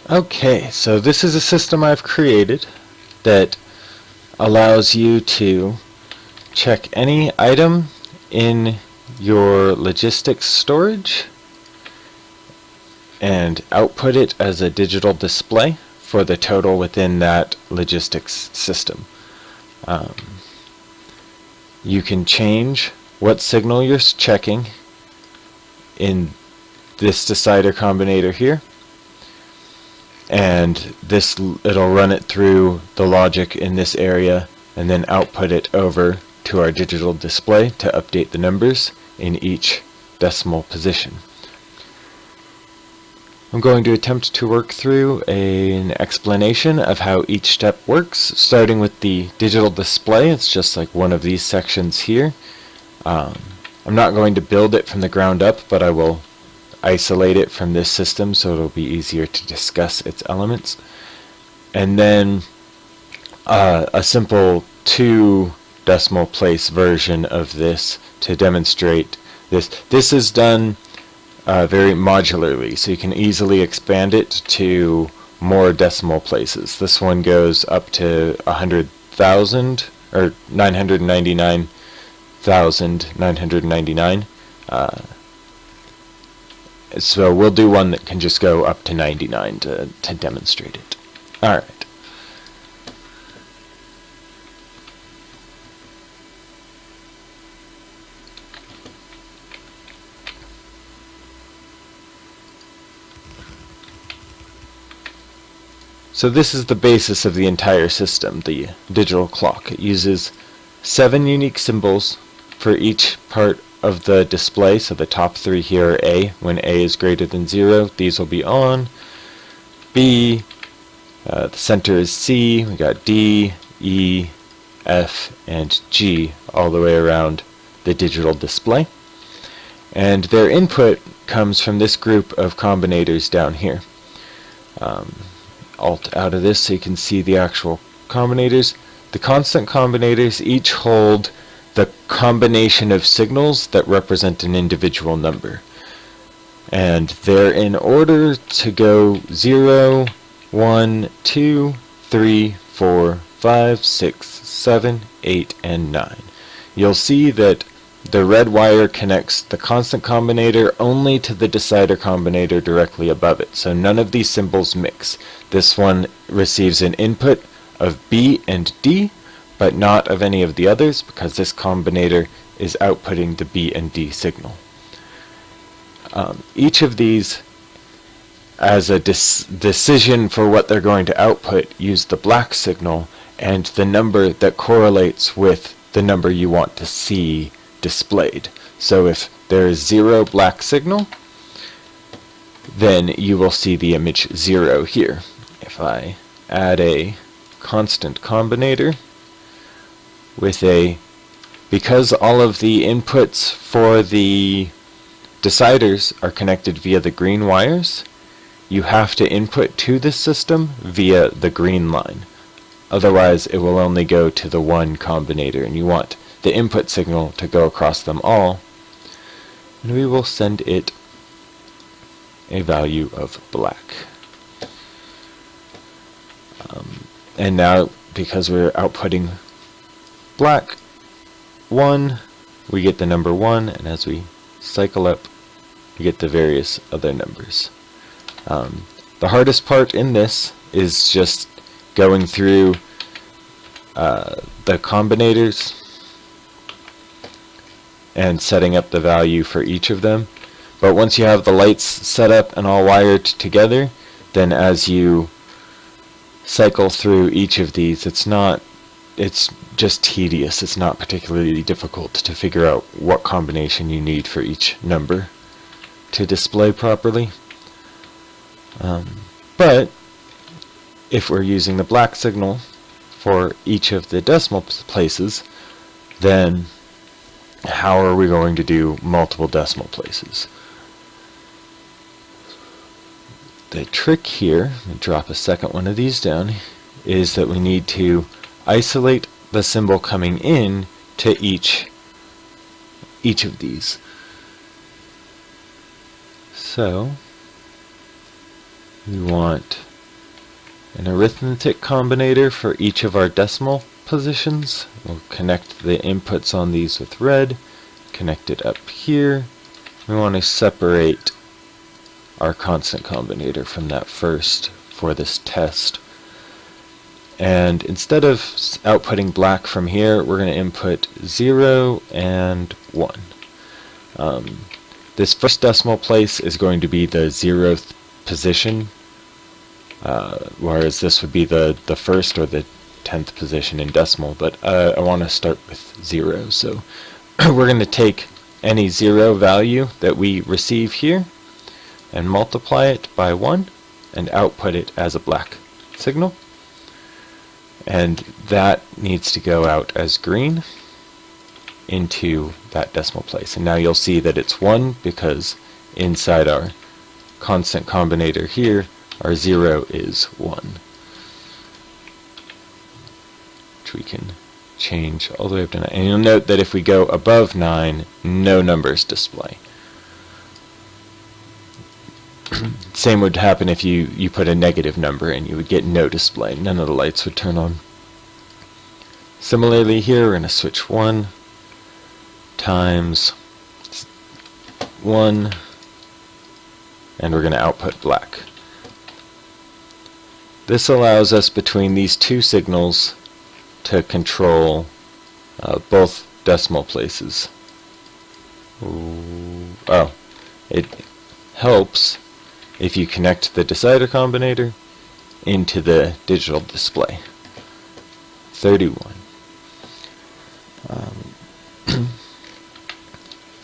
Okay, so this is a system I've created that allows you to check any item in your logistics storage and output it as a digital display for the total within that logistics system. You can change what signal you're checking in this decider combinator here, and it'll run it through the logic in this area and then output it over to our digital display to update the numbers in each decimal position. I'm going to attempt to work through an explanation of how each step works, starting with the digital display. It's just like one of these sections here. I'm not going to build it from the ground up, but I will isolate it from this system so it'll be easier to discuss its elements. And then a simple 2 decimal place version of this to demonstrate this. This is done very modularly, so you can easily expand it to more decimal places. This one goes up to 100,000 or 999,999. So we'll do one that can just go up to 99 to demonstrate it. Alright. So this is the basis of the entire system, the digital clock. It uses 7 unique symbols for each part of the display. So the top 3 here are A. When A is greater than 0, these will be on. B, the center is C. We got D, E, F, and G all the way around the digital display. And their input comes from this group of combinators down here. Alt out of this so you can see the actual combinators. The constant combinators each hold the combination of signals that represent an individual number. And they're in order to go 0, 1, 2, 3, 4, 5, 6, 7, 8, and 9. You'll see that the red wire connects the constant combinator only to the decider combinator directly above it, so none of these symbols mix. This one receives an input of B and D, but not of any of the others, because this combinator is outputting the B and D signal. Each of these, as a decision for what they're going to output, use the black signal and the number that correlates with the number you want to see displayed. So if there is 0 black signal, then you will see the image 0 here. If I add a constant combinator with because all of the inputs for the deciders are connected via the green wires, you have to input to this system via the green line. Otherwise it will only go to the one combinator, and you want the input signal to go across them all, and we will send it a value of black. And now, because we're outputting black 1, we get the number 1, and as we cycle up, we get the various other numbers. The hardest part in this is just going through the combinators and setting up the value for each of them. But once you have the lights set up and all wired together, then as you cycle through each of these, it's just tedious. It's not particularly difficult to figure out what combination you need for each number to display properly. But if we're using the black signal for each of the decimal places, then how are we going to do multiple decimal places? The trick here, let me drop a second one of these down, is that we need to isolate the symbol coming in to each of these. So we want an arithmetic combinator for each of our decimal positions. We'll connect the inputs on these with red, connect it up here. We want to separate our constant combinator from that first for this test. And instead of outputting black from here, we're going to input 0 and 1. This first decimal place is going to be the 0th position, whereas this would be the first or the 10th position in decimal, but I want to start with 0. So we're going to take any 0 value that we receive here and multiply it by 1 and output it as a black signal. And that needs to go out as green into that decimal place. And now you'll see that it's 1 because inside our constant combinator here, our 0 is 1. Which we can change all the way up to 9. And you'll note that if we go above 9, no numbers display. Same would happen if you put a negative number in. You would get no display. None of the lights would turn on. Similarly here, we're going to switch 1 times 1, and we're going to output black. This allows us between these two signals to control both decimal places. Oh, it helps if you connect the decider combinator into the digital display. 31.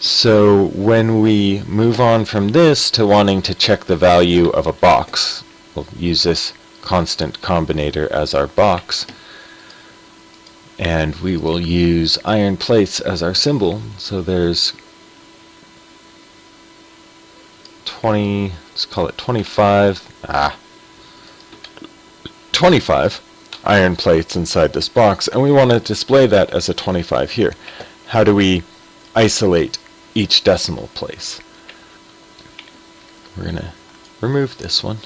So when we move on from this to wanting to check the value of a box, we'll use this constant combinator as our box, and we will use iron plates as our symbol. So there's 20, let's call it 25 iron plates inside this box, and we want to display that as a 25 here. How do we isolate each decimal place? We're going to remove this one.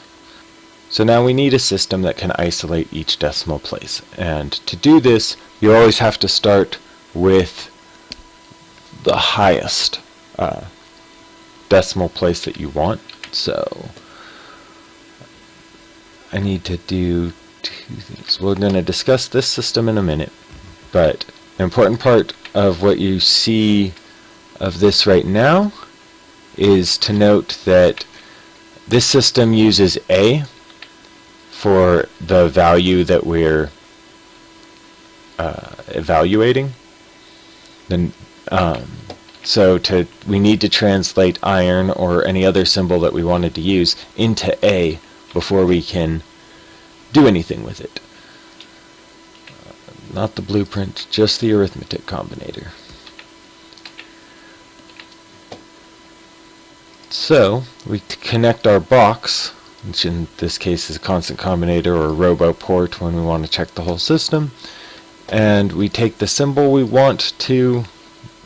So now we need a system that can isolate each decimal place. And to do this, you always have to start with the highest decimal place that you want. So I need to do two things. We're going to discuss this system in a minute, but an important part of what you see of this right now is to note that this system uses A for the value that we're evaluating. Then, we need to translate iron or any other symbol that we wanted to use into A before we can do anything with it. Not the blueprint, just the arithmetic combinator. So we connect our box, which in this case is a constant combinator or a robo port when we want to check the whole system, and we take the symbol we want to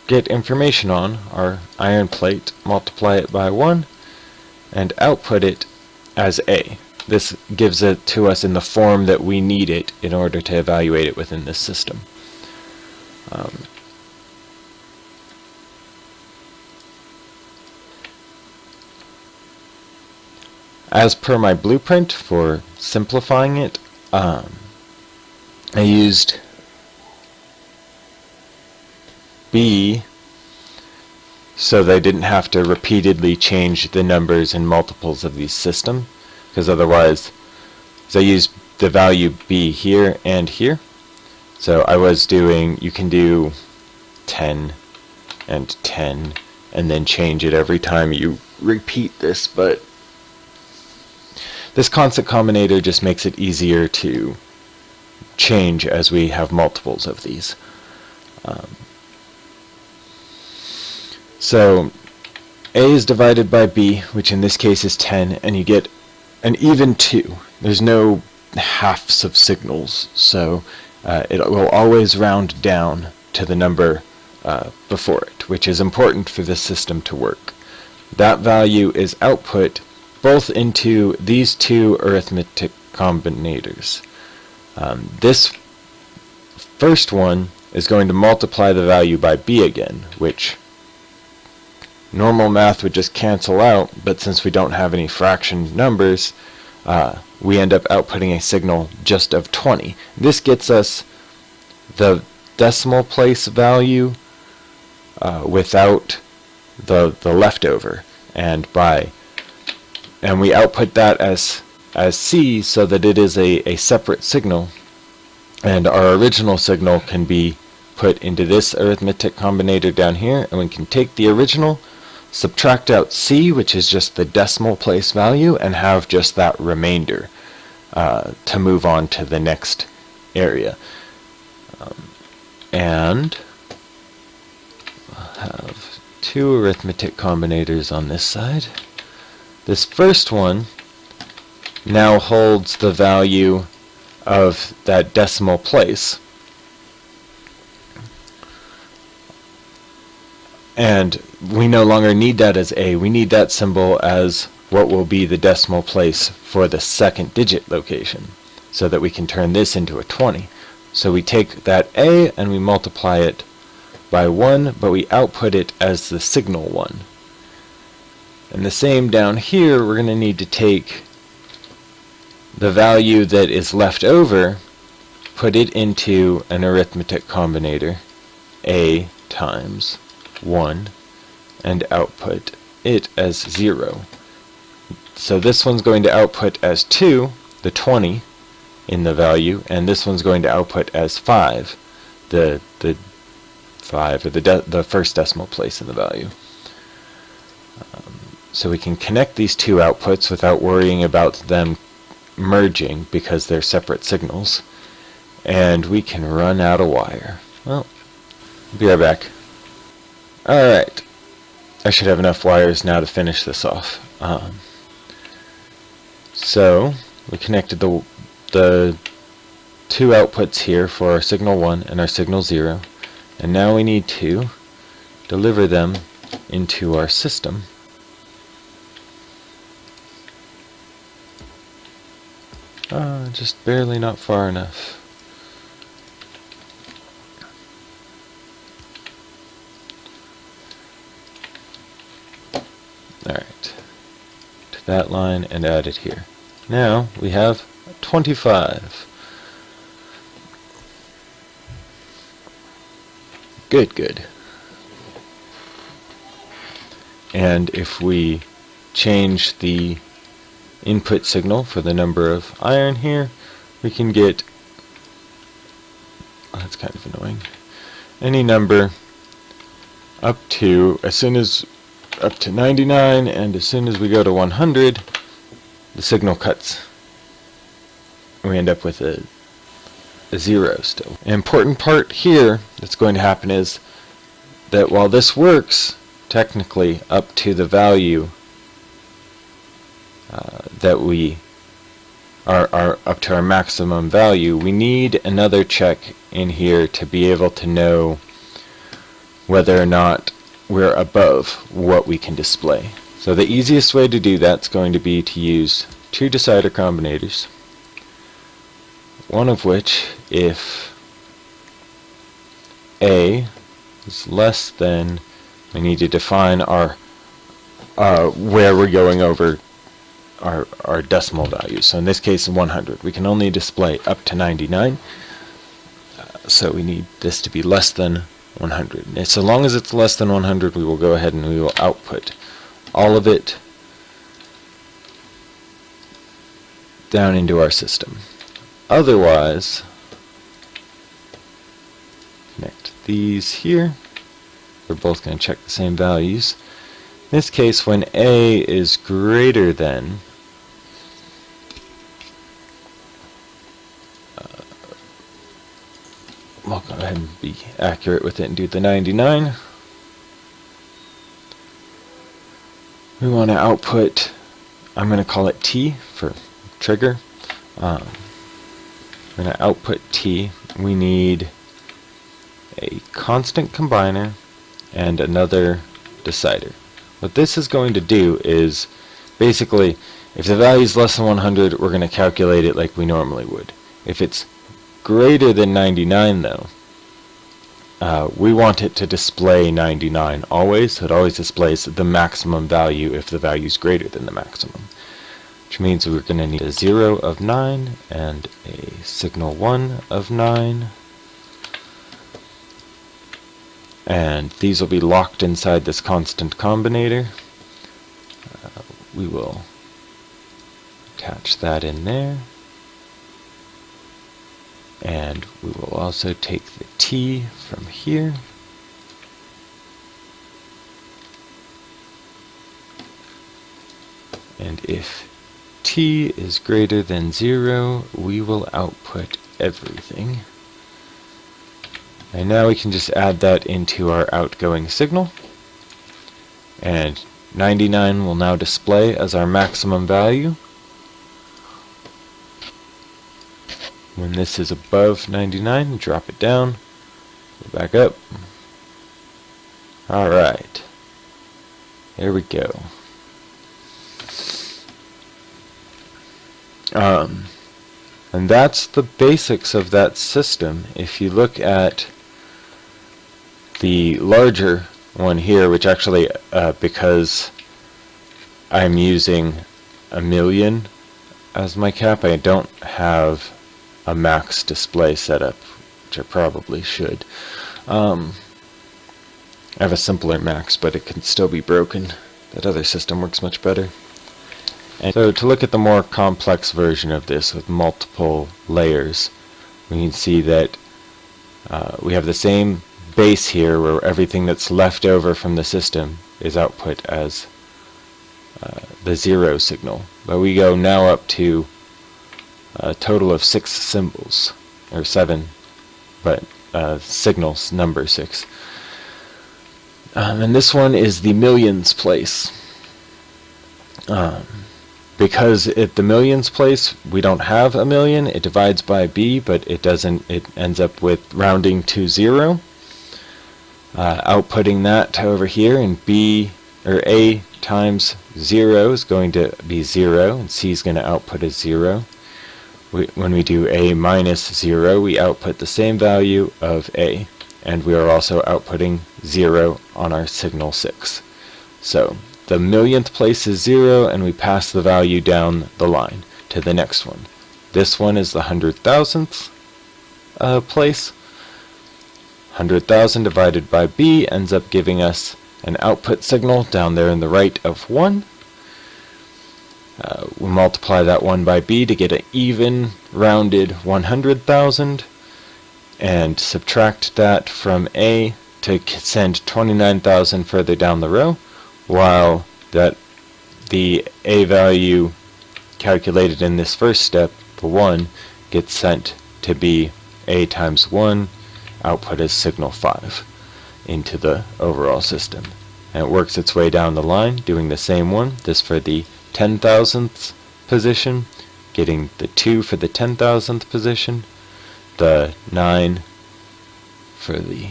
get information on, our iron plate, multiply it by 1, and output it as A. This gives it to us in the form that we need it in order to evaluate it within this system. As per my blueprint for simplifying it, I used B so that I didn't have to repeatedly change the numbers and multiples of these systems, because otherwise, so I used the value B here and here. So I was doing, you can do 10 and 10 and then change it every time you repeat this, but this constant combinator just makes it easier to change as we have multiples of these. So A is divided by B, which in this case is 10, and you get an even 2. There's no halves of signals, so it will always round down to the number before it, which is important for this system to work. That value is output both into these two arithmetic combinators. This first one is going to multiply the value by b again, which normal math would just cancel out, but since we don't have any fraction numbers, we end up outputting a signal just of 20. This gets us the decimal place value without the leftover, and we output that as C, so that it is a separate signal, and our original signal can be put into this arithmetic combinator down here, and we can take the original, subtract out C, which is just the decimal place value, and have just that remainder to move on to the next area. And I'll have two arithmetic combinators on this side. This first one now holds the value of that decimal place, and we no longer need that as A. We need that symbol as what will be the decimal place for the second digit location, so that we can turn this into a 20. So we take that A and we multiply it by 1, but we output it as the signal 1. And the same down here, we're going to need to take the value that is left over, put it into an arithmetic combinator, A times 1, and output it as 0. So this one's going to output as 2, the 20 in the value, and this one's going to output as 5, the 5, or the first decimal place in the value. So we can connect these two outputs without worrying about them merging because they're separate signals, and we can run out of wire. Well, be right back. Alright, I should have enough wires now to finish this off. So we connected the two outputs here for our signal 1 and our signal 0, and now we need to deliver them into our system. Just barely not far enough. Alright, to that line and add it here. Now we have 25. Good. And if we change the input signal for the number of iron here, we can get, that's kind of annoying, any number up to 99, and as soon as we go to 100, the signal cuts. We end up with a 0 still. An important part here that's going to happen is that while this works technically up to the value that we are up to our maximum value, we need another check in here to be able to know whether or not we're above what we can display. So the easiest way to do that's going to be to use two decider combinators, one of which, if A is less than, we need to define our where we're going over our decimal values. So in this case 100. We can only display up to 99, so we need this to be less than 100. And so long as it's less than 100, we will go ahead and we will output all of it down into our system. Otherwise, connect these here. We're both going to check the same values. In this case, when A is greater than, we'll go ahead and be accurate with it and do the 99. We want to output, I'm going to call it T for trigger. We're going to output T. We need a constant combiner and another decider. What this is going to do is basically, if the value is less than 100, we're going to calculate it like we normally would. If it's greater than 99, though, we want it to display 99 always, so it always displays the maximum value if the value is greater than the maximum. Which means we're going to need a 0 of 9 and a signal 1 of 9. And these will be locked inside this constant combinator. We will attach that in there. And we will also take the t from here. And if t is greater than 0, we will output everything. And now we can just add that into our outgoing signal. And 99 will now display as our maximum value. When this is above 99, drop it down, go back up. Alright, here we go. And that's the basics of that system. If you look at the larger one here, which actually, because I'm using 1,000,000 as my cap, I don't have a max display setup, which I probably should. I have a simpler max, but it can still be broken. That other system works much better. And so to look at the more complex version of this with multiple layers, we can see that we have the same base here where everything that's left over from the system is output as the 0 signal. But we go now up to a total of 6 symbols, or 7, but signals, number 6. And this one is the millions place. Because at the millions place, we don't have 1,000,000. It divides by b, but it doesn't. It ends up with rounding to 0. Outputting that to over here, and b or a times 0 is going to be 0, and c is going to output as 0. When we do a minus 0, we output the same value of a, and we are also outputting 0 on our signal 6. So the millionth place is 0, and we pass the value down the line to the next one. This one is the 100,000th place. 100,000 divided by b ends up giving us an output signal down there in the right of 1. We multiply that 1 by b to get an even rounded 100,000, and subtract that from a to send 29,000 further down the row, while the a value calculated in this first step, the 1, gets sent to be a times 1, output as signal 5 into the overall system. And it works its way down the line, doing the same one, this for the 10,000th position, getting the 2 for the 10,000th position, the 9 for the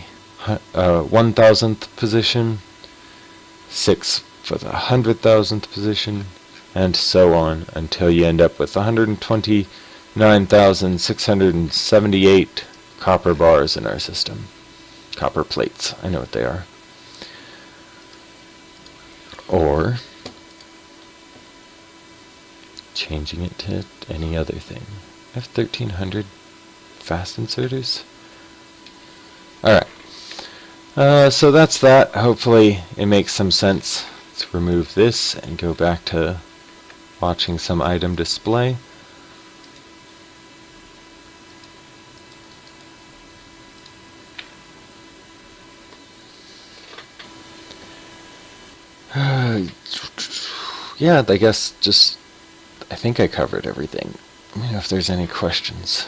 1,000th position, 6 for the 100,000th position, and so on until you end up with 129,678 copper bars in our system. Copper plates, I know what they are. Or changing it to any other thing. I have 1,300 fast inserters. Alright. So that's that. Hopefully it makes some sense. Let's remove this and go back to watching some item display. Yeah, I guess I think I covered everything. Let me know if there's any questions.